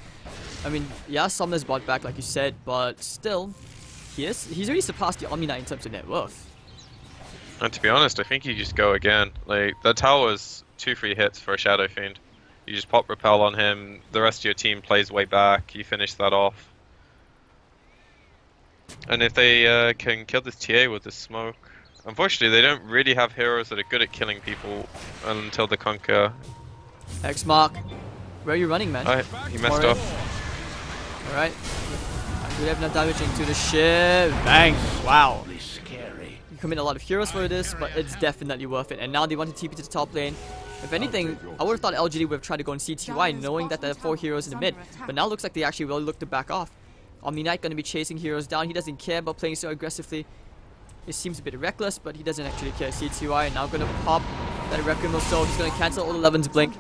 A: I mean, yeah, Sumner's bought back like you said, but still, he's already surpassed the Omni Knight in terms of net worth.
B: And to be honest, I think you just go again. Like, the tower's 2 free hits for a Shadow Fiend. You just pop Repel on him, the rest of your team plays way back, you finish that off. And if they can kill this TA with this smoke, unfortunately they don't really have heroes that are good at killing people until they conquer.
A: X Mark, where are you running, man?
B: He messed up.
A: Alright. We have enough damage into the ship. Bang! Wow. You commit a lot of heroes for this, but it's definitely worth it. And now they want to TP to the top lane. If anything, I would have thought LGD would have tried to go in CTY knowing that there are 4 heroes in the mid. But now it looks like they actually will look to back off. Omni Knight going to be chasing heroes down. He doesn't care about playing so aggressively. It seems a bit reckless, but he doesn't actually care. CTY now going to pop that Requiem of Soul. He's going to cancel all 11's blink.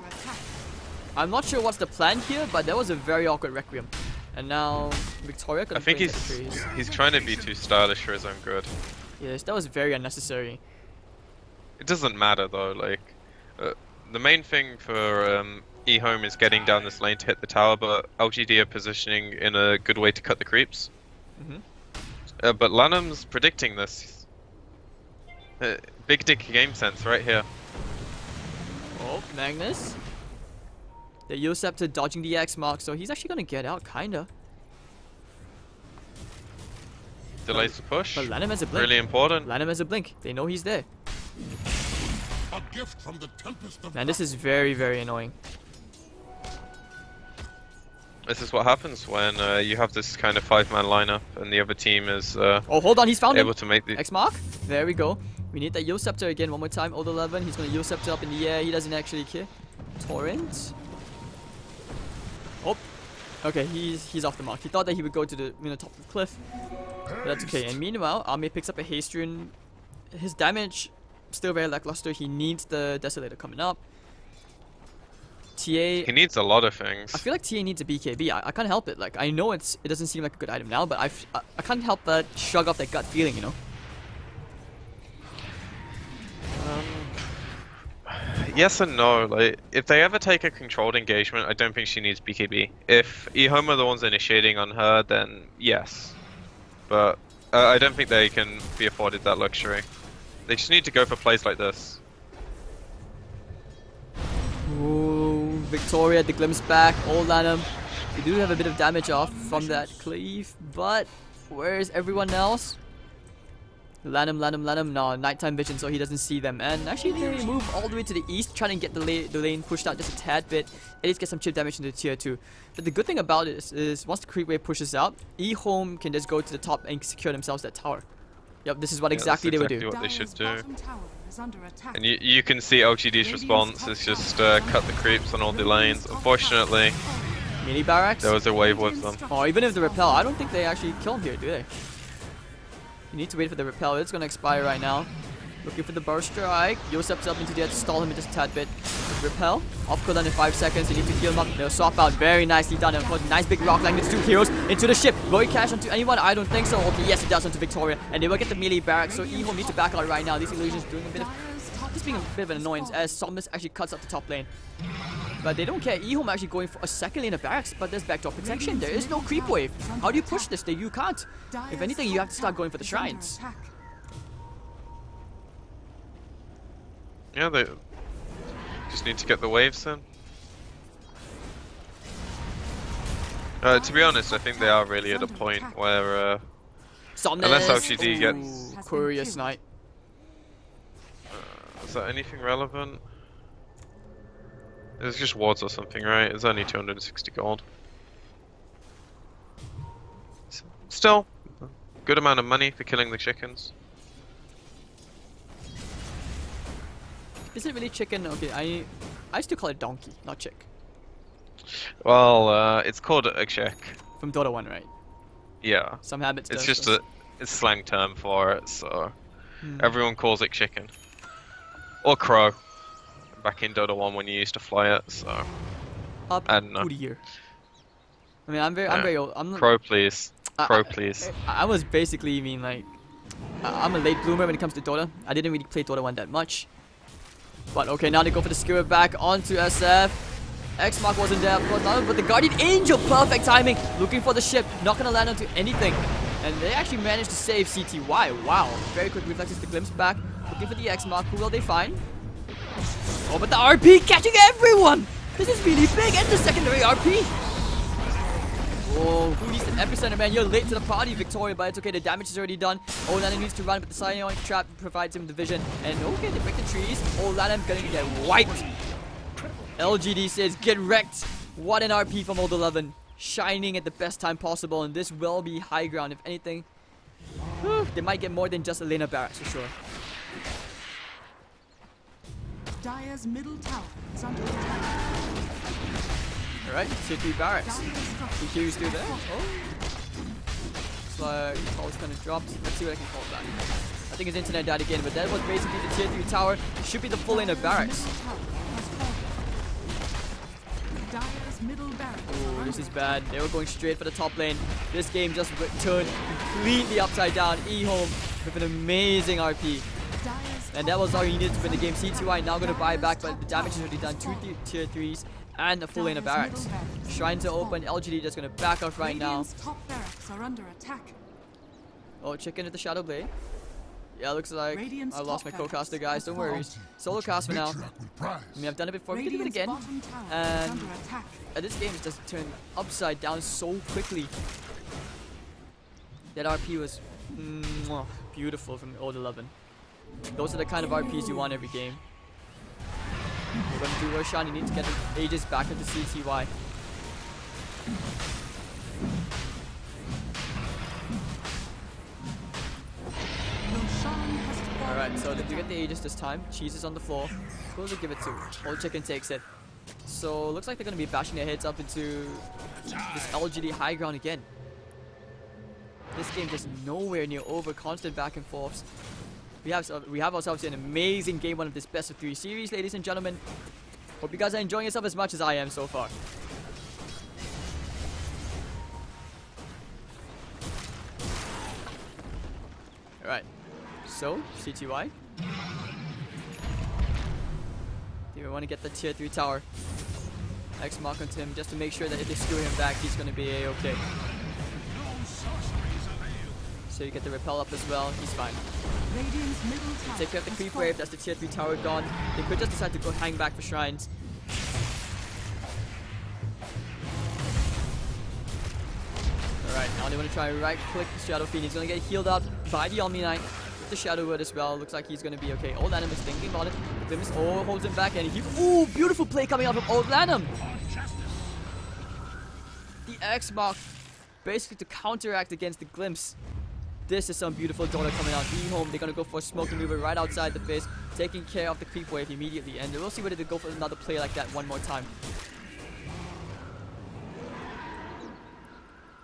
A: I'm not sure what's the plan here, but that was a very awkward Requiem. And now Victoria going to
B: I think he's trying to be too stylish for his own good.
A: Yes, that was very unnecessary.
B: It doesn't matter though, like, the main thing for EHOME is getting down this lane to hit the tower, but LGD are positioning in a good way to cut the creeps. But Lanham's predicting this. Big dick game sense right here.
A: Oh, Magnus. The Yoceptor dodging the X mark, so he's actually going to get out, kinda.
B: Delays the push.
A: But Lanham has a blink.
B: Really important.
A: Lanham has a blink. They know he's there.
D: A gift from the tempest of
A: Man, this is very, very annoying.
B: This is what happens when you have this kind of 5-man lineup and the other team is
A: Oh, hold on, he's found
B: able
A: him.
B: to make the...
A: X mark. There we go. We need that Yoceptor again one more time. Old 11. He's going to Yoceptor up in the air. He doesn't actually care. Torrent. Oh. Okay, he's off the mark. He thought that he would go to the top of the cliff. But that's okay. And meanwhile, Arme picks up a haste rune. His damage still very lackluster. He needs the Desolator coming up. TA...
B: He needs a lot of things.
A: I feel like TA needs a BKB. I can't help it. Like, I know it doesn't seem like a good item now, but I can't help but shrug off that gut feeling, you know?
B: Yes and no. Like, if they ever take a controlled engagement, I don't think she needs BKB. If EHOME are the ones initiating on her, then yes. But I don't think they can be afforded that luxury. They just need to go for plays like this.
A: Ooh, Victoria, the glimpse back, old Lanham. We do have a bit of damage off from that cleave, but where's everyone else? Lanham, no, nighttime vision, so he doesn't see them. And actually they move all the way to the east, trying to get the lane pushed out just a tad bit, at least get some chip damage into tier 2. But the good thing about it is once the creep wave pushes out, EHOME can just go to the top and secure themselves that tower. Yep, this is what exactly they would do.
B: What they should do. And you can see LGD's response is just cut the creeps on all the lanes. Unfortunately,
A: Mini barracks?
B: there was a wave with them.
A: Or even if the repel, I don't think they actually kill him here, do they? You need to wait for the repel. It's going to expire right now. Looking for the burst strike. Yosep's up into the edge to stall him just a tad bit. Repel. Off cooldown in 5 seconds. You need to heal him up. They'll swap out. Very nicely done. And of course, nice big rock like these 2 heroes into the ship. Will he cash onto anyone? I don't think so. Okay, yes, it does onto Victoria. And they will get the melee barracks. So EHOME needs to back out right now. These illusions doing a bit of... Just being a bit of an annoyance as Somnus actually cuts up the top lane. But they don't care. EHOME actually going for a second lane of barracks, but there's backdoor protection. There is no creep wave. How do you push this? You can't. If anything, you have to start going for the shrines.
B: Yeah, they just need to get the waves in. To be honest, I think they are really at a point where unless LGD gets...
A: Curious Knight.
B: Is that anything relevant? It's just wards or something, right? It's only 260 gold. Still, good amount of money for killing the chickens.
A: Is it really chicken? Okay, I still call it donkey, not chick.
B: Well, it's called a chick.
A: From Dota 1, right?
B: Yeah.
A: Some habits.
B: It's just it's slang term for it, so everyone calls it chicken. Or crow. Back in Dota 1 when you used to fly it, so
A: up
B: I don't know.
A: Year. I mean, I'm very old.
B: Crow, please. Crow, please.
A: I was basically like, I'm a late bloomer when it comes to Dota. I didn't really play Dota 1 that much. But okay, now they go for the skewer back onto SF. X-Mark wasn't there, of course, but the Guardian Angel, perfect timing, looking for the ship, not gonna land onto anything. And they actually managed to save CTY. Wow, very quick reflexes, the glimpse back, looking for the X-Mark. Who will they find? Oh, but the RP catching everyone! This is really big, and the secondary RP! Oh, who needs an epicenter, man? You're late to the party, Victoria, but it's okay, the damage is already done. Olana needs to run, but the Psionic Trap provides him the vision. And okay, they break the trees. Olana gonna get wiped. LGD says, get wrecked. What an RP from Old 11. Shining at the best time possible, and this will be high ground. If anything, they might get more than just a lane of barracks, for sure.
C: Dire's middle tower is under attack.
A: Alright, tier 3 barracks. EQ's still there. Oh. Looks like Paul's kind of dropped. Let's see what I can call back. I think his internet died again, but that was basically the tier 3 tower. Should be the full lane of barracks. Oh, this is bad. They were going straight for the top lane. This game just turned completely upside down. EHOME with an amazing RP. And that was all you needed to win the game. CTY now going to buy back, but the damage is already done. 2 tier 3s and a full lane of barracks. Shrine to open. LGD just going to back off right now. Oh, chicken at the Shadow Blade. Yeah, looks like I lost my co-caster, guys. Don't worry. Solo cast for now. I mean, I've done it before. We can do it again. And this game is just turned upside down so quickly. That RP was beautiful from Old 11. Those are the kind of RPs you want every game. We're going to do Roshan. You need to get the Aegis back into CTY. Alright, so did you get the Aegis this time? Cheese is on the floor. Who does it give it to? Old Chicken takes it. So looks like they're going to be bashing their heads up into this LGD high ground again. This game just nowhere near over. Constant back and forths. We have ourselves an amazing game 1 of this best of 3 series, ladies and gentlemen. Hope you guys are enjoying yourself as much as I am so far. Alright, so CTY. Do we want to get the tier 3 tower? X mark onto him just to make sure that if they screw him back, he's going to be a-okay. So you get the repel up as well, he's fine. Take care of the creep wave, that's the tier 3 tower gone. They could just decide to go hang back for shrines. Alright, now they want to try and right-click the Shadow Fiend. He's going to get healed up by the Omni Knight. With the Shadow Word as well. Looks like he's going to be okay. Old Lanham is thinking about it. Glimpse holds him back, and he... Ooh, beautiful play coming out from Old Lanham. The X mark, basically to counteract against the Glimpse. This is some beautiful Dota coming out. EHOME, they're going to go for a smoke maneuver right outside the face, taking care of the creep wave immediately. And we'll see whether they go for another play like that one more time.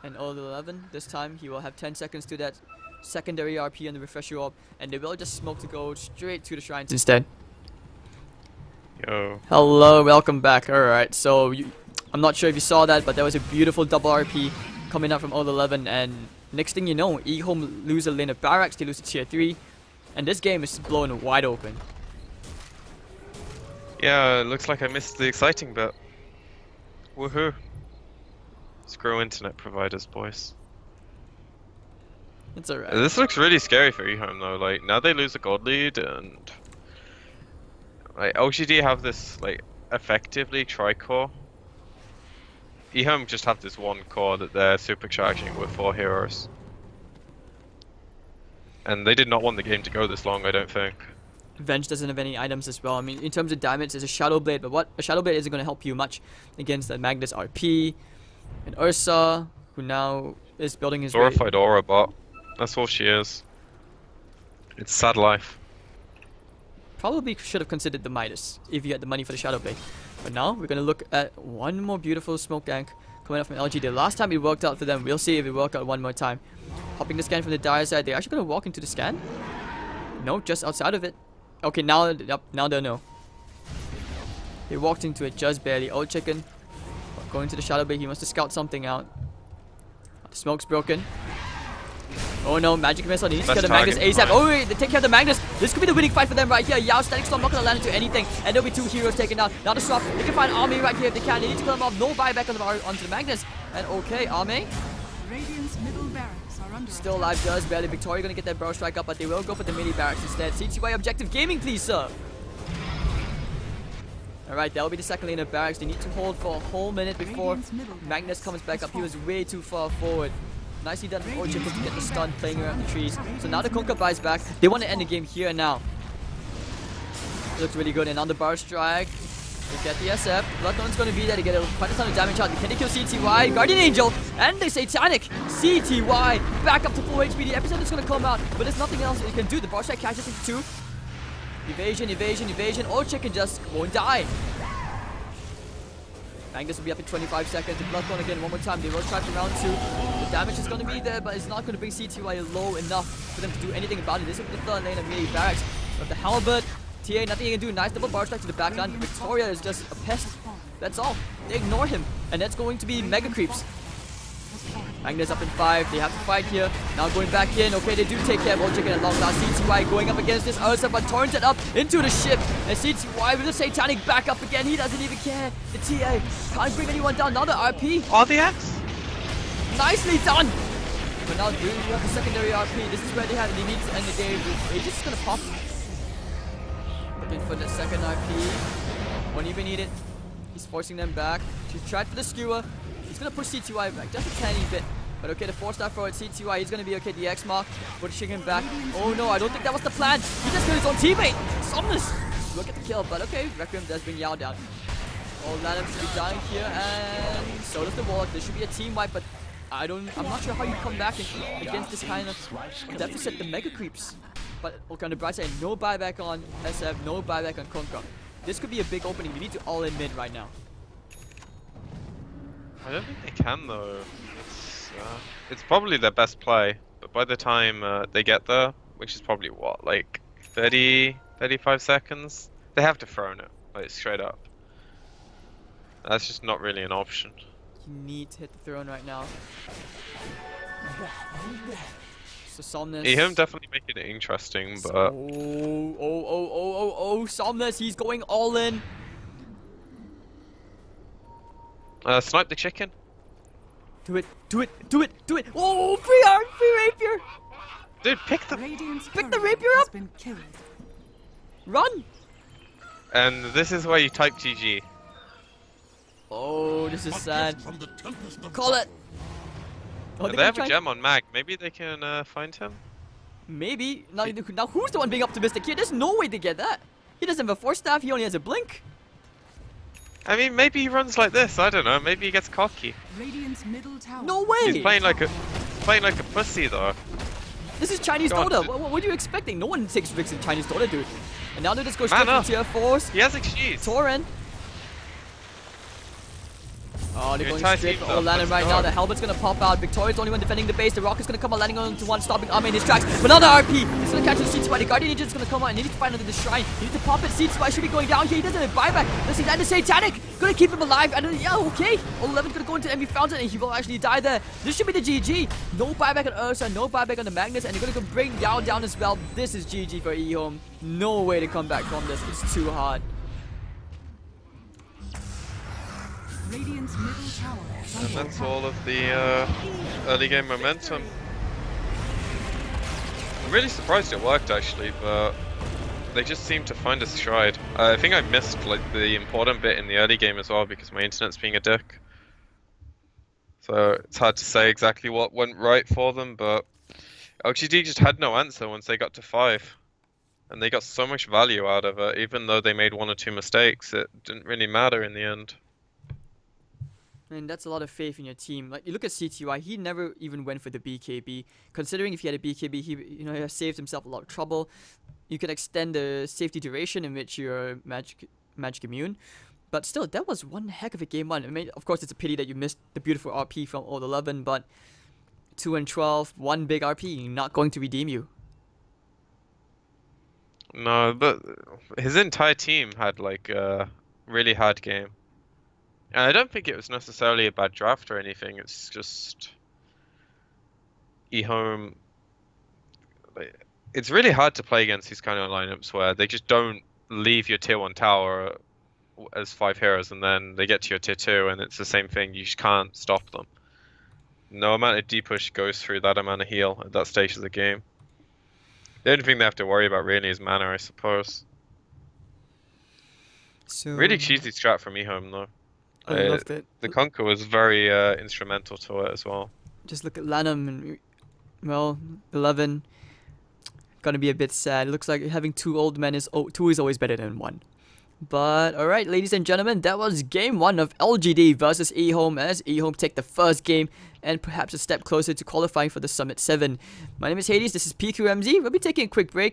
A: And Old 11, this time he will have 10 seconds to that secondary RP on the refresher orb, and they will just smoke to go straight to the shrines instead.
B: Yo.
A: Hello, welcome back. Alright, so I'm not sure if you saw that, but there was a beautiful double RP coming out from Old 11, and next thing you know, EHOME lose a lane of barracks, they lose to tier 3, and this game is blown wide open.
B: Yeah, it looks like I missed the exciting bit. Woohoo. Screw internet providers, boys.
A: It's alright.
B: This looks really scary for EHOME though, like, now they lose a gold lead, and... like, LGD have this, like, effectively tri-core. EHOME just have this one core that they're supercharging with 4 heroes. And they did not want the game to go this long, I don't think.
A: Venge doesn't have any items as well. I mean, in terms of damage, there's a Shadow Blade, but what? A Shadow Blade isn't going to help you much against the Magnus RP. And Ursa, who now is building his
B: Glorified Aura bot. That's all she is. It's sad life.
A: Probably should have considered the Midas if you had the money for the Shadow Blade. But now we're going to look at one more beautiful smoke gank coming up from LGD. Last time it worked out for them. We'll see if it worked out one more time. Hopping the scan from the dire side. They're actually going to walk into the scan? No, just outside of it. Okay, now, yep, now they'll know. They walked into it just barely. Old Chicken going to the Shadow Blade. He wants to scout something out. The smoke's broken. Oh no, Magic Missile. He needs to kill the Magnus ASAP. Oh wait, they take care of the Magnus. This could be the winning fight for them right here. Yao, Static Storm not going to land into anything. And there'll be 2 heroes taken down. Now the swap. They can find Army right here if they can. They need to kill him off. No buyback onto the Magnus. And okay, Army.
C: Radiant's middle barracks are under
A: Still alive, just barely. Victoria going to get that Burrow Strike up, but they will go for the mini barracks instead. CTY Objective Gaming, please, sir. Alright, that'll be the second lane of barracks. They need to hold for a whole minute before Magnus comes back up. He was way too far forward. Nicely done from Orchard to get the stun playing around the trees. So now the Kunkka buys back. They want to end the game here and now. It looks really good. And on the Burrow Strike, they get the SF. Bloodthorn's going to be there to get quite a ton of damage out. Can they kill CTY? Guardian Angel and the Satanic. CTY back up to full HP. The episode is going to come out, but there's nothing else it can do. The Burrow Strike catches into 2. Evasion, evasion, evasion. Old Chicken just won't die. Magnus will be up in 25 seconds. The Bloodthorn again one more time. They will try for round 2. The damage is going to be there, but it's not going to bring CTY low enough for them to do anything about it. This is the third lane of melee barracks. But the Halberd, TA, nothing he can do. Nice double bar strike to the backline. Victoria is just a pest. That's all. They ignore him. And that's going to be mega creeps. Magnus up in 5. They have to fight here. Now going back in. Okay, they do take care of Old Chicken at long last. CTY going up against this Ursa, but torrented up into the ship. And CTY with the Satanic back up again. He doesn't even care. The TA can't bring anyone down. Now the RP.
B: RDX?
A: Nicely done. But now we have the secondary RP. This is where they have it. They need to end the game. Aegis is going to pop. Looking for the second RP. Won't even need it. He's forcing them back. She's tried for the skewer. He's going to push CTY back just a tiny bit. But okay, the 4-star forward CTY, he's going to be okay. The X mark, pushing him back. Oh no, I don't think that was the plan. He just killed his own teammate. Somnus. Look at the kill, but okay, Requiem does bring Yao down. Old Lanham should be dying here, and so does the Warlock. There should be a team wipe, but I'm not sure how you come back against this kind of deficit, the mega creeps. But okay, on the bright side, no buyback on SF, no buyback on Kunkka. This could be a big opening. We need to all in mid right now.
B: I don't think they can though. It's probably their best play, but by the time they get there, which is probably what, like 30, 35 seconds, they have to throw it, like straight up. That's just not really an option.
A: You need to hit the throne right now. So Somnus.
B: EHOME definitely making it interesting, but
A: Somnus, he's going all in.
B: snipe the chicken.
A: Do it, do it, do it, do it. Oh, free arm, free rapier.
B: Dude, pick the
A: rapier up.
C: Been killed.
A: Run.
B: And this is where you type GG.
A: Oh, this is sad.
D: From the tempest of
A: Call it. Oh,
B: They have a gem on Mag. Maybe they can find him.
A: Maybe. Now who's the one being optimistic here? There's no way to get that. He doesn't have a Force Staff. He only has a Blink.
B: I mean, maybe he runs like this. I don't know. Maybe he gets cocky.
C: Radiant's middle tower.
A: No way.
B: He's playing like a pussy though.
A: This is Chinese
B: Go on,
A: Dota. What are you expecting? No one takes risks in Chinese Dota, dude. And now they just go straight
B: Man
A: from tier 4s.
B: He has excuse.
A: Torrent. Oh, they're
B: Your
A: going
B: entire
A: straight
B: team
A: for
B: though,
A: Olanin
B: let's
A: right
B: go.
A: now. The Helmet's gonna pop out. Victoria's the only one defending the base. The Rocket's gonna come out, landing onto one, stopping Ame in his tracks. But another RP. He's gonna catch the C2Y. The Guardian Agent's gonna come out and he needs to find under the shrine. He needs to pop it. C2Y should be going down here. He doesn't have buyback. Let's see that. The Satanic gonna keep him alive. And yeah, okay. 11's gonna go into enemy fountain and he will actually die there. This should be the GG. No buyback on Ursa, no buyback on the Magnus, and they're gonna go bring down as well. This is GG for EHOME. No way to come back from this. It's too hard.
C: Radiant's middle tower.
B: And that's all of the early game momentum. I'm really surprised it worked actually, but they just seem to find a stride. I think I missed like the important bit in the early game as well because my internet's being a dick. So it's hard to say exactly what went right for them, but LGD just had no answer once they got to 5. And they got so much value out of it, even though they made 1 or 2 mistakes, it didn't really matter in the end.
A: And that's a lot of faith in your team. Like, you look at C2Y, he never even went for the BKB. Considering if he had a BKB, he has saved himself a lot of trouble. You can extend the safety duration in which you're magic immune. But still, that was one heck of a game 1. I mean, of course, it's a pity that you missed the beautiful RP from Old 11, but 2 and 12, one big RP, not going to redeem you.
B: No, but his entire team had like a really hard game. And I don't think it was necessarily a bad draft or anything. It's just EHOME. It's really hard to play against these kind of lineups where they just don't leave your tier 1 tower as 5 heroes and then they get to your tier 2 and it's the same thing. You just can't stop them. No amount of D-push goes through that amount of heal at that stage of the game. The only thing they have to worry about really is mana, I suppose.
A: So
B: Really cheesy strat from EHOME though.
A: I loved it.
B: The Conquer was very instrumental to it as well.
A: Just look at Lanham and, well, 11. Gonna be a bit sad. It looks like having 2 old men is 2 is always better than 1. But alright, ladies and gentlemen, that was game 1 of LGD versus EHOME as EHOME take the first game and perhaps a step closer to qualifying for the Summit 7. My name is Hades, this is PQMZ. We'll be taking a quick break.